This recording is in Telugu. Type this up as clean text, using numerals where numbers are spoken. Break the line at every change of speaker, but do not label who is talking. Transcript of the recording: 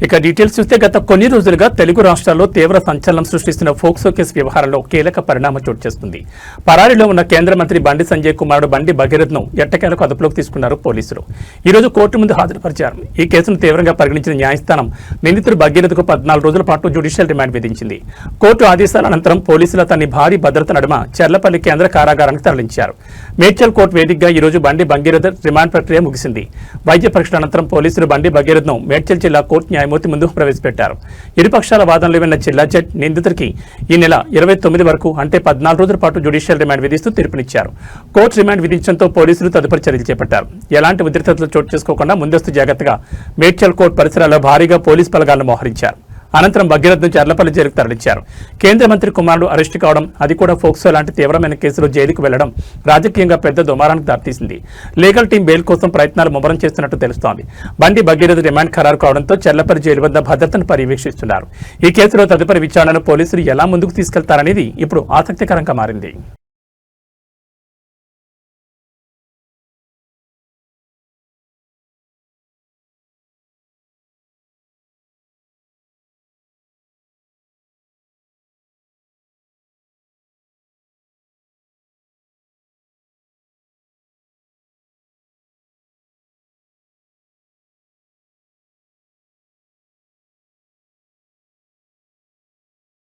ఇక డీటెయిల్స్ చూస్తే గత కొన్ని రోజులుగా తెలుగు రాష్ట్రాల్లో తీవ్ర సంచలనం సృష్టిస్తున్న ఫోక్సో కేసు వ్యవహారంలో కీలక పరిణామం చోటు చేసుకుంది. పరారీలో ఉన్న కేంద్ర మంత్రి బండి సంజయ్ కుమారుడు బండి భగీరథ్ను ఎట్టకేలకు అదుపులోకి తీసుకున్నారు పోలీసులు. ఈ రోజు కోర్టు ముందు హాజరుపరిచారు. ఈ కేసును తీవ్రంగా పరిగణించిన న్యాయస్థానం నిందితుడు భగీరథ్కు 14 రోజుల పాటు జ్యుడిషియల్ రిమాండ్ విధించింది. కోర్టు ఆదేశాల అనంతరం పోలీసులు అతన్ని భారీ భద్రత నడుమ చెర్లపల్లి కేంద్ర కారాగారానికి తరలించారు. మేడ్చల్ కోర్టు వేదికగా ఈ రోజు బండి భగీరథ్ రిమాండ్ ప్రక్రియ ముగిసింది. వైద్య పరీక్షల అనంతరం పోలీసులు బండి భగీరథ్ను మేడ్చల్ జిల్లా కోర్టు న్యాయమూర్తి ముందు ప్రవేశపెట్టారు. ఇరుపక్షాల వాదనలు విన్న జిల్లా జడ్జి నిందితుడికి ఈ నెల 29 వరకు అంటే 14 రోజుల పాటు జ్యుడిషియల్ రిమాండ్ విధిస్తూ తీర్పునిచ్చారు. కోర్టు రిమాండ్ విధించడంతో పోలీసులు తదుపరి చర్యలు చేపట్టారు. ఎలాంటి ఉద్రిక్తతలు చోటు చేసుకోకుండా ముందస్తు జాగ్రత్తగా మేడ్చల్ కోర్టు పరిసరాల్లో భారీగా పోలీసు బలగాలను మోహరించారు. అనంతరం భగీరథ్ను చర్లపల్లి జైలుకు తరలించారు. కేంద్ర మంత్రి కుమారుడు అరెస్టు కావడం, అది కూడా ఫోక్సో లాంటి తీవ్రమైన కేసులో జైలుకు వెళ్లడం రాజకీయంగా పెద్ద దుమారానికి దారితీసింది. లీగల్ టీం బెయిల్ కోసం ప్రయత్నాలు ముమ్మరం చేస్తున్నట్టు తెలుస్తోంది. బండి భగీరథ్ రిమాండ్ ఖరారు కావడంతో చర్లపల్లి జైలు వద్ద భద్రతను పర్యవేక్షిస్తున్నారు. ఈ కేసులో తదుపరి విచారణను పోలీసులు ఎలా ముందుకు తీసుకెళ్తారనేది ఇప్పుడు ఆసక్తికరంగా మారింది.